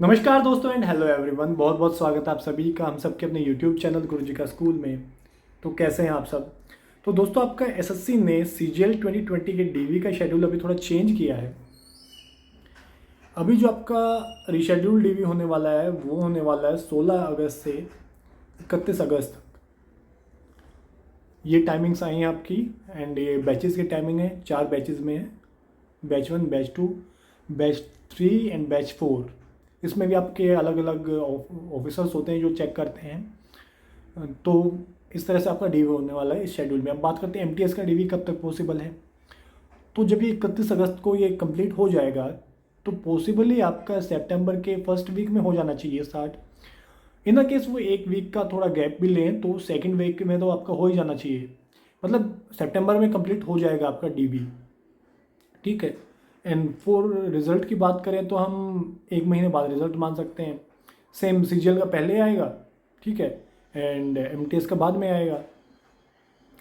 नमस्कार दोस्तों and hello everyone. बहुत बहुत स्वागत है आप सभी का हम सबके अपने यूट्यूब चैनल गुरुजी का स्कूल में। तो कैसे हैं आप सब। तो दोस्तों आपका एसएससी ने सीजीएल 2020 के डीवी का शेड्यूल अभी थोड़ा चेंज किया है। अभी जो आपका रिशेड्यूल डीवी होने वाला है वो होने वाला है 16 अगस्त से 31 अगस्त तक। ये टाइमिंग्स आई हैं आपकी एंड ये बैचेस की टाइमिंग है। 4 बैचेस में है, batch 1, batch 2, batch 3 and batch 4। इसमें भी आपके अलग अलग ऑफिसर्स होते हैं जो चेक करते हैं। तो इस तरह से आपका डीवी होने वाला है इस शेड्यूल में। अब बात करते हैं एमटीएस का डीवी कब तक पॉसिबल है। तो जब ये 31 अगस्त को ये कंप्लीट हो जाएगा तो पॉसिबली आपका सितंबर के फर्स्ट वीक में हो जाना चाहिए स्टार्ट। इन द केस वो एक वीक का थोड़ा गैप भी लें तो सेकेंड वीक में तो आपका हो ही जाना चाहिए। मतलब सितंबर में कंप्लीट हो जाएगा आपका डीवी, ठीक है। एंड फॉर रिज़ल्ट की बात करें तो हम एक महीने बाद रिज़ल्ट मान सकते हैं। सेम सीजीएल का पहले आएगा, ठीक है, एंड एमटीएस का बाद में आएगा।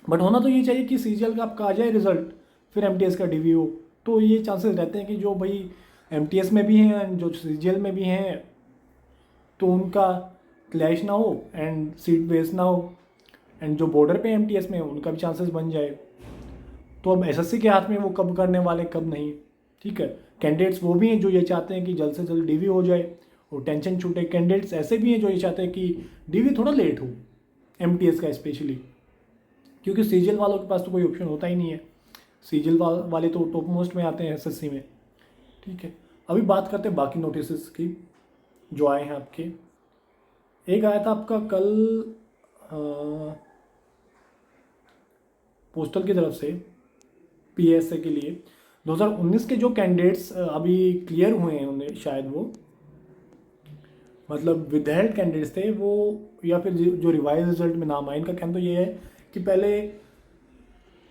बट होना तो ये चाहिए कि सीजीएल का आपका आ जाए रिज़ल्ट फिर एमटीएस का डीवी हो। तो ये चांसेस रहते हैं कि जो भाई एमटीएस में भी हैं एंड जो सीजीएल में भी हैं तो उनका क्लैश ना हो एंड सीट बेस ना हो। एंड जो बॉर्डर पे एमटीएस में उनका भी चांसेस बन जाए। तो अब एसएससी के हाथ में वो कब करने वाले कब नहीं, ठीक है। कैंडिडेट्स वो भी हैं जो ये चाहते हैं कि जल्द से जल्द डीवी हो जाए और टेंशन छूटे। कैंडिडेट्स ऐसे भी हैं जो ये चाहते हैं कि डीवी थोड़ा लेट हो एमटीएस का स्पेशली, क्योंकि सीजीएल वालों के पास तो कोई ऑप्शन होता ही नहीं है। सीजीएल वाले तो टॉप मोस्ट में आते हैं एसएससी में, ठीक है। अभी बात करते हैं बाकी नोटिस की जो आए हैं आपके। एक आया था आपका कल पोस्टल की तरफ से पीएसए के लिए 2019 के जो कैंडिडेट्स अभी क्लियर हुए हैं उन्हें शायद वो मतलब विदहेल्ड कैंडिडेट्स थे वो, या फिर जो रिवाइज रिजल्ट में नाम आए, इनका कहना तो ये है कि पहले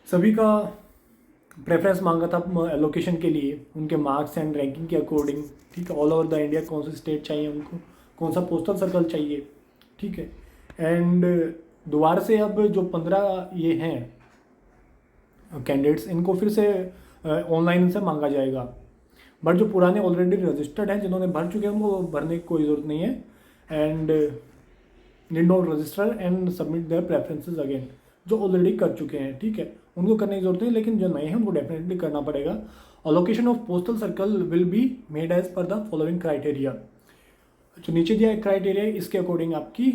सभी का प्रेफरेंस मांगा था एलोकेशन के लिए उनके मार्क्स एंड रैंकिंग के अकॉर्डिंग, ठीक है। ऑल ओवर द इंडिया कौन सा स्टेट चाहिए उनको, कौन सा पोस्टल सर्कल चाहिए, ठीक है। एंड दोबारा से अब जो 15 ये हैं कैंडिडेट्स इनको फिर से ऑनलाइन से मांगा जाएगा। बट जो पुराने ऑलरेडी रजिस्टर्ड हैं जिन्होंने भर चुके हैं उनको भरने की कोई ज़रूरत नहीं है। And need not register and submit there preferences again. जो ऑलरेडी कर चुके हैं, ठीक है, उनको करने की जरूरत नहीं, लेकिन जो नए हैं उनको डेफिनेटली करना पड़ेगा। Allocation of postal circle will be made as per the following criteria. जो नीचे दिया है क्राइटेरिया इसके अकॉर्डिंग आपकी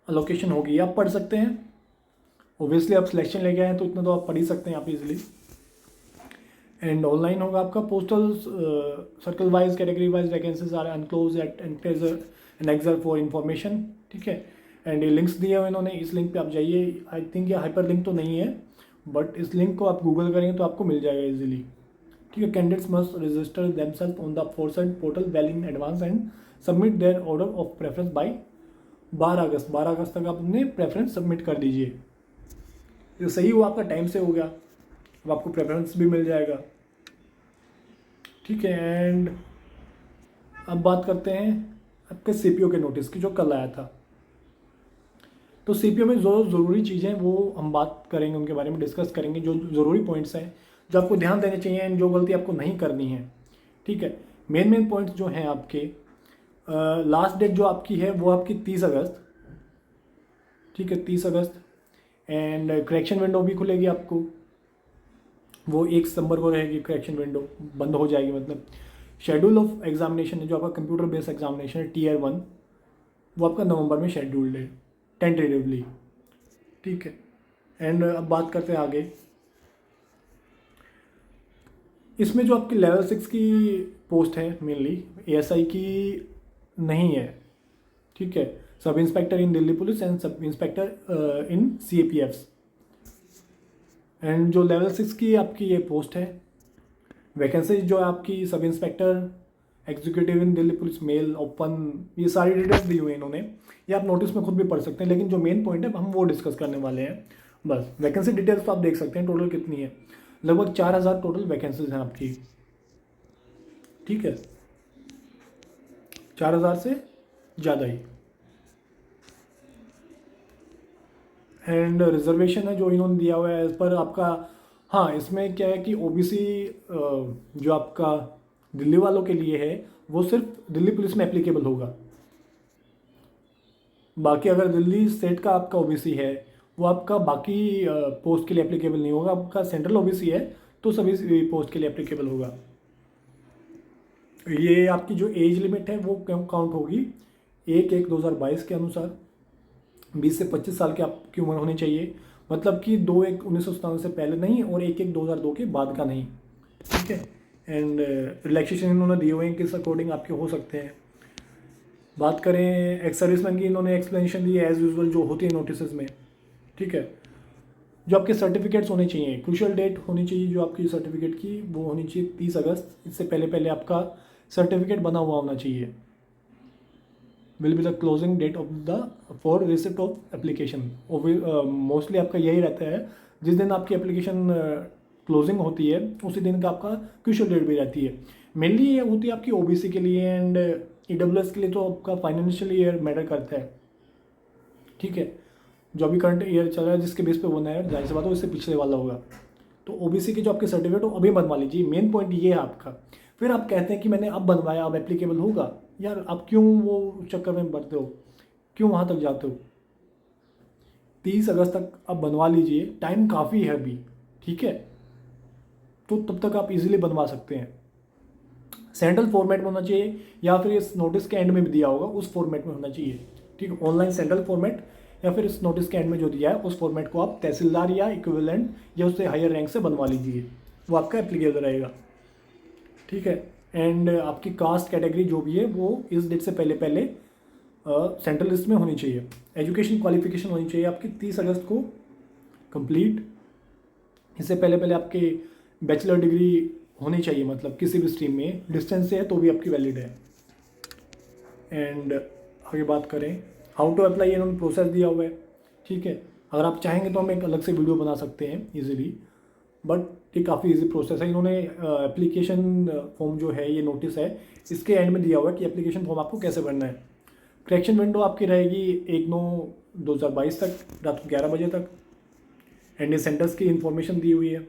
अलोकेशन होगी, आप पढ़ सकते हैं। ओबियसली आप सिलेक्शन लेके आए हैं तो इतना तो आप पढ़ ही सकते हैं आप इजीली। एंड ऑनलाइन होगा आपका postal circle wise category wise vacancies are enclosed at an annexure for information, ठीक है। एंड ये लिंक्स दिए हुए इन्होंने, इस लिंक पे आप जाइए। आई थिंक ये हाइपर लिंक तो नहीं है बट इस लिंक को आप गूगल करेंगे तो आपको मिल जाएगा इजीली, ठीक है। Candidates must register themselves on the aforesaid portal well in advance and submit their order of preference by 12 अगस्त तक आप अपने प्रेफरेंस सबमिट कर दीजिए। ये सही हुआ, आपका टाइम से हो गया, अब आपको प्रेफरेंस भी मिल जाएगा, ठीक है। एंड अब बात करते हैं आपके सीपीओ के नोटिस की जो कल आया था। तो सीपीओ में जो ज़रूरी चीज़ें वो हम बात करेंगे, उनके बारे में डिस्कस करेंगे। जो ज़रूरी पॉइंट्स हैं जो आपको ध्यान देने चाहिए एंड जो गलती आपको नहीं करनी है, ठीक है। मेन पॉइंट्स जो हैं आपके, लास्ट डेट जो आपकी है वो आपकी 30 अगस्त, ठीक है, 30 अगस्त। एंड करेक्शन विंडो भी खुलेगी आपको, वो 1 सितंबर को रहेगी करेक्शन विंडो, बंद हो जाएगी। मतलब शेड्यूल ऑफ एग्जामिनेशन है जो आपका कंप्यूटर बेस्ड एग्जामिनेशन है टीयर 1, वो आपका नवंबर में शेड्यूल्ड है टेंटेटिवली, ठीक है। एंड अब बात करते हैं आगे। इसमें जो आपकी लेवल 6 की पोस्ट है मेनली एएसआई की नहीं है, ठीक है। Sub inspector in Delhi police and sub inspector in CAPFs. And जो लेवल 6 की आपकी ये पोस्ट है, वैकेंसी जो है आपकी sub inspector executive in Delhi police male open, ये सारी डिटेल्स दी हुई हैं इन्होंने। ये आप नोटिस में खुद भी पढ़ सकते हैं, लेकिन जो मेन पॉइंट है हम वो डिस्कस करने वाले हैं। बस वैकेंसी डिटेल्स तो आप देख सकते हैं टोटल कितनी है, लगभग 4000 टोटल वैकेंसीज हैं आपकी, ठीक है, 4000 से ज़्यादा ही। एंड रिजर्वेशन है जो इन्होंने दिया हुआ है एज पर आपका। हाँ, इसमें क्या है कि ओबीसी जो आपका दिल्ली वालों के लिए है वो सिर्फ दिल्ली पुलिस में एप्लीकेबल होगा। बाकी अगर दिल्ली स्टेट का आपका ओबीसी है वो आपका बाकी पोस्ट के लिए एप्लीकेबल नहीं होगा। आपका सेंट्रल ओबीसी है तो सभी पोस्ट के लिए एप्लीकेबल होगा। ये आपकी जो एज लिमिट है वो काउंट होगी 1/1/2022 के अनुसार। 20 से 25 साल की आपकी उम्र होनी चाहिए, मतलब कि 2/1/1997 से पहले नहीं और 1/1/2002 के बाद का नहीं, ठीक है। एंड रिलैक्सेशन इन्होंने दिए हुए हैं किस अकॉर्डिंग आपके हो सकते हैं। बात करें एक्स सर्विसमैन की, इन्होंने एक्सप्लेनेशन दी है एज यूजुअल जो होती है नोटिस में, ठीक है। जो आपके सर्टिफिकेट्स होने चाहिए, क्रूशियल डेट होनी चाहिए जो आपकी सर्टिफिकेट की वो होनी चाहिए 30 अगस्त। इससे पहले पहले आपका सर्टिफिकेट बना हुआ होना चाहिए। Will be the closing date of the for receipt of application. Mostly आपका यही रहता है, जिस दिन आपकी एप्लीकेशन क्लोजिंग होती है उसी दिन का आपका क्रूशियल डेट भी रहती है। मेनली ये होती है आपकी ओबीसी के लिए एंड ईडब्ल्यूएस के लिए तो आपका फाइनेंशियल ईयर मैटर करता है, ठीक है। जो अभी करंट ईयर चल रहा है जिसके बेस पे बना है, जाहिर सी बात है इससे पिछले वाला होगा। तो ओबीसी के जो आपके सर्टिफिकेट हो अभी बनवा लीजिए, मेन पॉइंट ये है आपका। फिर आप कहते हैं कि मैंने अब बनवाया अब एप्लीकेबल होगा, यार आप क्यों वो चक्कर में बढ़ते हो, क्यों वहाँ तक जाते हो। 30 अगस्त तक आप बनवा लीजिए, टाइम काफ़ी है अभी, ठीक है। तो तब तक आप इजीली बनवा सकते हैं। सेंट्रल फॉर्मेट में होना चाहिए या फिर इस नोटिस के एंड में भी दिया होगा उस फॉर्मेट में होना चाहिए, ठीक है। ऑनलाइन सेंट्रल फॉर्मेट या फिर इस नोटिस के एंड में जो दिया है उस फॉर्मेट को आप तहसीलदार या इक्विवेलेंट या उससे हायर रैंक से बनवा लीजिए, वो आपका एप्लीकेबल रहेगा, ठीक है। एंड आपकी कास्ट कैटेगरी जो भी है वो इस डेट से पहले पहले सेंट्रल लिस्ट में होनी चाहिए। एजुकेशन क्वालिफिकेशन होनी चाहिए आपकी 30 अगस्त को कंप्लीट। इससे पहले पहले आपके बैचलर डिग्री होनी चाहिए, मतलब किसी भी स्ट्रीम में, डिस्टेंस से है तो भी आपकी वैलिड है। एंड आगे बात करें हाउ टू अप्लाई, इन्होंने प्रोसेस दिया हुआ है, ठीक है। अगर आप चाहेंगे तो हम एक अलग से वीडियो बना सकते हैं इजीली, बट ये काफ़ी इजी प्रोसेस है। इन्होंने एप्लीकेशन फॉर्म जो है, ये नोटिस है, इसके एंड में दिया हुआ है कि एप्लीकेशन फॉर्म आपको कैसे भरना है। करेक्शन विंडो आपकी रहेगी 1/9/2022 तक रात को 11 बजे तक। एंड ये सेंटर्स की इन्फॉर्मेशन दी हुई है,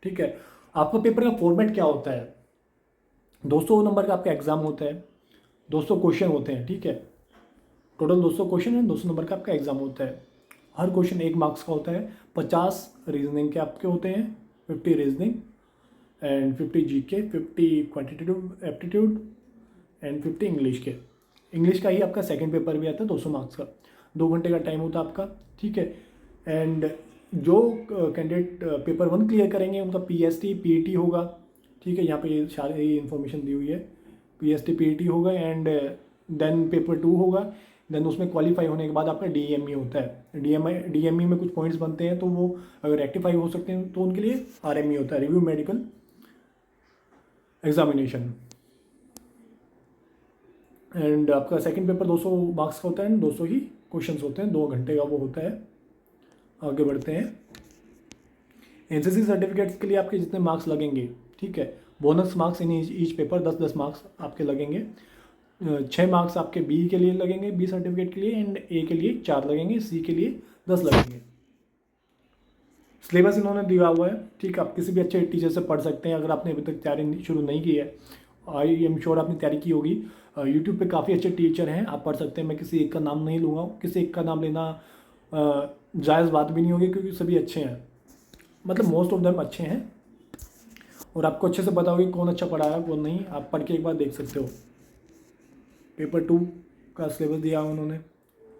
ठीक है। आपका पेपर का फॉर्मेट क्या होता है, 200 नंबर का आपका एग्ज़ाम होता है, 200 क्वेश्चन होते हैं, ठीक है। टोटल 200 क्वेश्चन है, 200 नंबर का आपका एग्जाम होता है। हर क्वेश्चन 1 मार्क्स का होता है। 50 रीजनिंग के आपके होते हैं, 50 reasoning and 50 GK, 50 quantitative aptitude and 50 English के। इंग्लिश का ही आपका सेकंड पेपर भी आता है 200 मार्क्स का, 2 घंटे का टाइम होता है आपका, ठीक है। एंड जो कैंडिडेट पेपर 1 क्लियर करेंगे उनका पीएसटी पीईटी होगा, ठीक है। यहाँ पे सारी इन्फॉर्मेशन दी हुई है, पीएसटी पीईटी होगा एंड देन पेपर 2 होगा। देन उसमें क्वालिफाई होने के बाद आपका डीएमई होता है। डीएमई में कुछ पॉइंट्स बनते हैं तो वो अगर रेक्टिफाई हो सकते हैं तो उनके लिए आरएमई होता है, रिव्यू मेडिकल एग्जामिनेशन। एंड आपका सेकंड पेपर 200 मार्क्स का होता है, 200 ही क्वेश्चंस होते हैं, 2 घंटे का वो होता है। आगे बढ़ते हैं। एनसीसी सर्टिफिकेट्स के लिए आपके जितने मार्क्स लगेंगे, ठीक है, bonus marks in each paper 10-10 marks आपके लगेंगे। 6 मार्क्स आपके बी के लिए लगेंगे, बी सर्टिफिकेट के लिए, एंड ए के लिए 4 लगेंगे, सी के लिए 10 लगेंगे। सिलेबस इन्होंने दिया हुआ है, ठीक है। आप किसी भी अच्छे टीचर से पढ़ सकते हैं अगर आपने अभी तक तैयारी शुरू नहीं की है। आई एम श्योर आपने तैयारी की होगी। यूट्यूब पे काफ़ी अच्छे टीचर हैं, आप पढ़ सकते हैं। मैं किसी एक का नाम नहीं लूँगा, किसी एक का नाम लेना जायज़ बात भी नहीं होगी क्योंकि सभी अच्छे हैं, मतलब मोस्ट ऑफ देम अच्छे हैं और आपको अच्छे से पता होगी कौन अच्छा पढ़ाया कौन नहीं। आप पढ़ के एक बार देख सकते हो। पेपर 2 का सिलेबस दिया उन्होंने,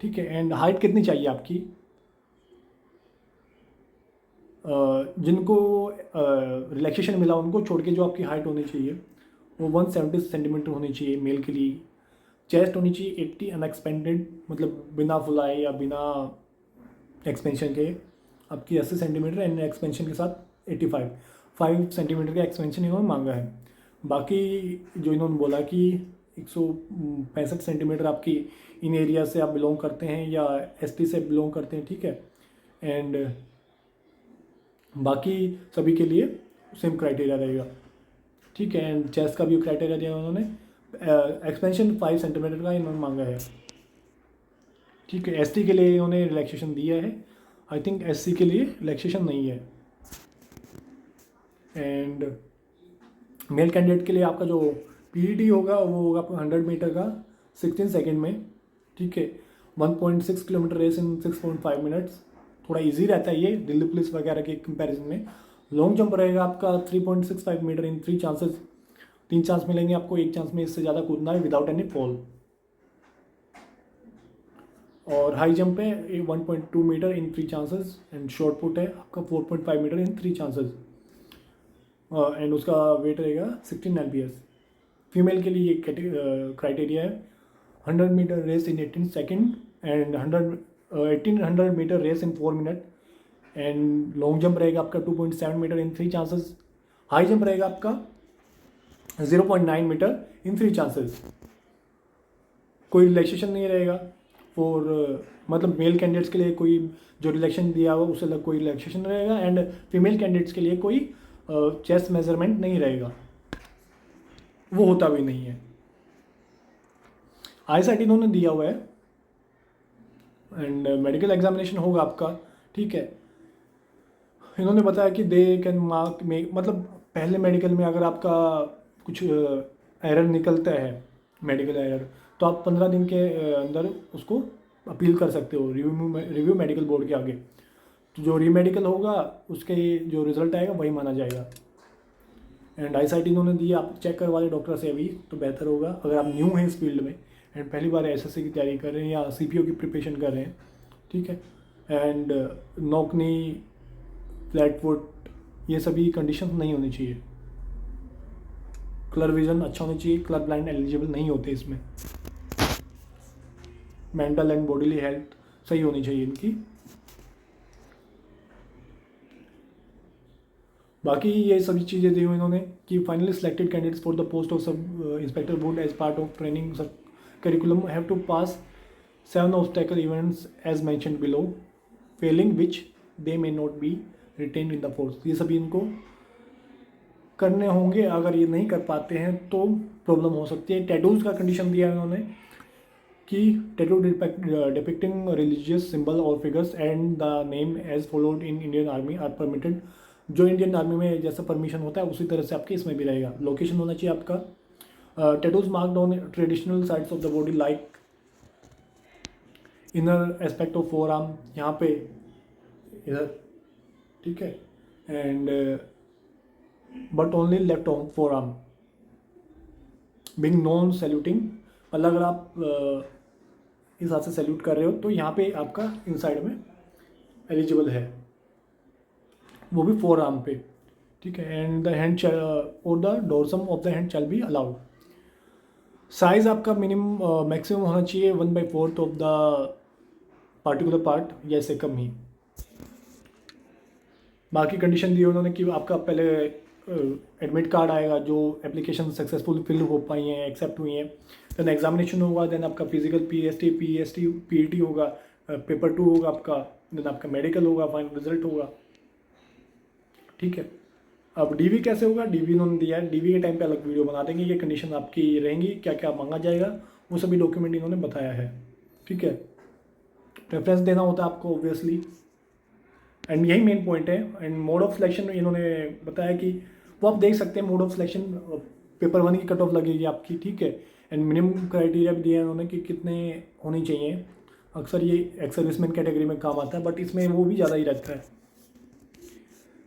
ठीक है। एंड हाइट कितनी चाहिए आपकी, जिनको रिलैक्सेशन मिला उनको छोड़ के जो आपकी हाइट होनी चाहिए वो 170 सेंटीमीटर होनी चाहिए मेल के लिए। चेस्ट होनी चाहिए 80 अनएक्सपेंडेड, मतलब बिना फुलाए या बिना एक्सपेंशन के आपकी 80 सेंटीमीटर एंड एक्सपेंशन के साथ 5 सेंटीमीटर का एक्सपेंशन इन्होंने मांगा है। बाकी जो इन्होंने बोला कि 165 सेंटीमीटर आपकी इन एरिया से आप बिलोंग करते हैं या एसटी से बिलोंग करते हैं, ठीक है। एंड बाकी सभी के लिए सेम क्राइटेरिया रहेगा, ठीक है। एंड चेस्ट का भी क्राइटेरिया दिया उन्होंने। एक्सपेंशन 5 सेंटीमीटर का इन्होंने मांगा है, ठीक है। एसटी के लिए इन्होंने रिलैक्सेशन दिया है, आई थिंक एससी के लिए रिलैक्सेशन नहीं है। एंड मेल कैंडिडेट के लिए आपका जो PET होगा वो होगा आपका 100 मीटर का 16 सेकेंड में, ठीक है। 1.6 किलोमीटर रेस इन 6.5 मिनट्स, थोड़ा इजी रहता है ये दिल्ली पुलिस वगैरह के कंपैरिजन में। लॉन्ग जंप रहेगा आपका 3.65 मीटर इन 3 चांसेस, 3 चांस मिलेंगे आपको, एक चांस में इससे ज़्यादा कूदना है विदाउट एनी फॉल। और हाई जंप है 1.2 metre in 3 chances, and shot put है आपका 4.5 मीटर इन 3 चांसेस, एंड उसका वेट रहेगा 16 LPS। फीमेल के लिए ये क्राइटेरिया है 100 metre race in 18 second and 1800 metre race in 4 minute, and long jump रहेगा आपका 2.7 metre in 3 chances, high jump रहेगा आपका 0.9 मीटर इन 3 चांसेस। कोई रिलैक्सेशन नहीं रहेगा फॉर मतलब मेल कैंडिडेट्स के लिए कोई जो रिलैक्सेशन दिया हुआ उससे अलग कोई रिलैक्सेशन रहेगा, एंड फीमेल कैंडिडेट्स के लिए कोई चेस्ट मेजरमेंट नहीं रहेगा, वो होता भी नहीं है। आईसेट इन्होंने दिया हुआ है एंड मेडिकल एग्जामिनेशन होगा आपका, ठीक है। इन्होंने बताया कि दे कैन मार्क में, मतलब पहले मेडिकल में अगर आपका कुछ एरर निकलता है, मेडिकल एरर, तो आप 15 दिन के अंदर उसको अपील कर सकते हो रिव्यू मेडिकल बोर्ड के आगे। तो जो रीमेडिकल होगा उसके जो रिजल्ट आएगा वही माना जाएगा। एंड आईसाइट इन्होंने दिया, आप चेक करवा लें डॉक्टर से अभी तो बेहतर होगा अगर आप न्यू हैं इस फील्ड में एंड पहली बार SSC की तैयारी कर रहे हैं या CPO की प्रिपरेशन कर रहे हैं, ठीक है। एंड नॉकनी, फ्लैट फुट, ये सभी कंडीशन नहीं होनी चाहिए। कलर विजन अच्छा होना चाहिए, कलर ब्लाइंड एलिजिबल नहीं होते इसमें। मेंटल एंड बॉडीली हेल्थ सही होनी चाहिए इनकी। बाकी ये सभी चीज़ें दी हुई इन्होंने कि finally selected candidates for the post of sub inspector would as part of training curriculum have to pass 7 obstacle events as mentioned below, failing which they may not be retained in the force. ये सभी इनको करने होंगे, अगर ये नहीं कर पाते हैं तो प्रॉब्लम हो सकती है। टैटूज का कंडीशन दिया है उन्होंने कि टैटू डिपिक्टिंग रिलीजियस सिंबल और figures and the name as followed in Indian army are permitted. जो इंडियन आर्मी में जैसा परमिशन होता है उसी तरह से आपके इसमें भी रहेगा। लोकेशन होना चाहिए आपका tattoos marked on traditional sides of the body like inner aspect of forearm, यहाँ पे इधर, ठीक है, and but only left on forearm being non saluting. मतलब अगर आप इस हाथ से सैल्यूट कर रहे हो तो यहाँ पे आपका इन साइड में एलिजिबल है, वो भी फोर आर्म पे, ठीक है। And the hand or the dorsum of the hand shall be allowed. Size आपका मिनिमम मैक्सिमम होना चाहिए 1/4 ऑफ द पार्टिकुलर पार्ट या इससे कम ही। बाकी कंडीशन दी उन्होंने कि आपका पहले एडमिट कार्ड आएगा, जो एप्लीकेशन सक्सेसफुल फिल हो पाई हैं, एक्सेप्ट हुई हैं, देन एग्जामिनेशन होगा, देन आपका फिजिकल PET होगा, पेपर 2 होगा आपका, देन आपका मेडिकल होगा, फाइनल रिजल्ट होगा, ठीक है। अब DV कैसे होगा, DV इन्होंने दिया है, DV के टाइम पे अलग वीडियो बना देंगे। ये कंडीशन आपकी रहेंगी, क्या क्या मांगा जाएगा वो सभी डॉक्यूमेंट इन्होंने बताया है, ठीक है। रेफरेंस देना होता है आपको ऑब्वियसली, एंड यही मेन पॉइंट है। एंड मोड ऑफ सिलेक्शन इन्होंने बताया कि वो आप देख सकते हैं, मोड ऑफ सिलेक्शन पेपर 1 की कट ऑफ लगेगी आपकी, ठीक है। एंड मिनिमम क्राइटेरिया भी दिया है उन्होंने कि कितने होनी चाहिए। अक्सर ये एक्स सर्विसमैन कैटेगरी में काम आता है, बट इसमें वो भी ज़्यादा ही रहता है।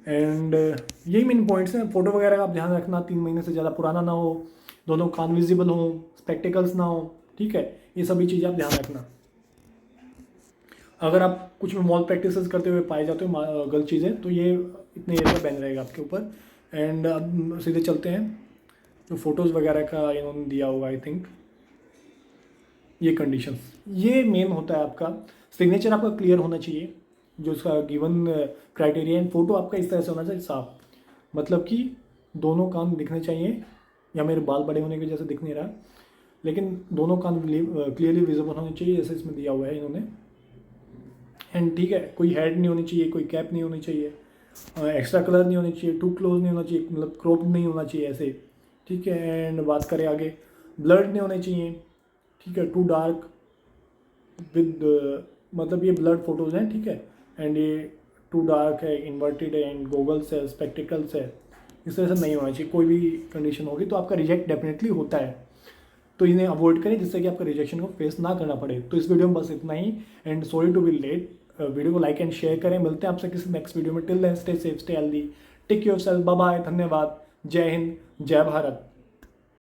एंड यही मेन पॉइंट्स हैं। फोटो वगैरह का आप ध्यान रखना, 3 महीने से ज़्यादा पुराना ना हो, दोनों कान विजिबल हो, स्पेक्टिकल्स ना हो, ठीक है। ये सभी चीज़ें आप ध्यान रखना। अगर आप कुछ भी मॉल प्रैक्टिसेस करते हुए पाए जाते हो गलत चीज़ें, तो ये इतने एरिया का बैन रहेगा आपके ऊपर। एंड अब सीधे चलते हैं जो फोटोज़ वगैरह का इन्होंने दिया होगा, आई थिंक ये कंडीशंस, ये मेन होता है आपका। सिग्नेचर आपका क्लियर होना चाहिए, जो उसका गिवन क्राइटेरिया। एंड फोटो आपका इस तरह से होना चाहिए साफ, मतलब कि दोनों कान दिखने चाहिए, या मेरे बाल बड़े होने की वजह से दिख नहीं रहा, लेकिन दोनों कान क्लियरली विजिबल होने चाहिए जैसे इसमें दिया हुआ है इन्होंने। एंड ठीक है, कोई हेड नहीं होनी चाहिए, कोई कैप नहीं होनी चाहिए, एक्स्ट्रा कलर नहीं होनी चाहिए, टू क्लोज नहीं होना चाहिए, मतलब क्रॉप नहीं होना चाहिए ऐसे, ठीक है। एंड बात करें आगे, ब्लड नहीं होने चाहिए, ठीक है, टू डार्क विद, मतलब ये ब्लड फोटोज़ हैं, ठीक है। एंड ये टू डार्क है, इन्वर्टेड है, एंड गोगल्स है, स्पेक्टिकल्स है, इस तरह से नहीं होना चाहिए। कोई भी कंडीशन होगी तो आपका रिजेक्ट डेफिनेटली होता है, तो इन्हें अवॉइड करें जिससे कि आपका रिजेक्शन को फेस ना करना पड़े। तो इस वीडियो में बस इतना ही, and sorry to be late. Video को लाइक एंड शेयर करें। मिलते हैं आपसे किसी नेक्स्ट वीडियो में। Till then stay safe, stay healthy, take care of self, bye bye, धन्यवाद, जय हिंद, जय भारत।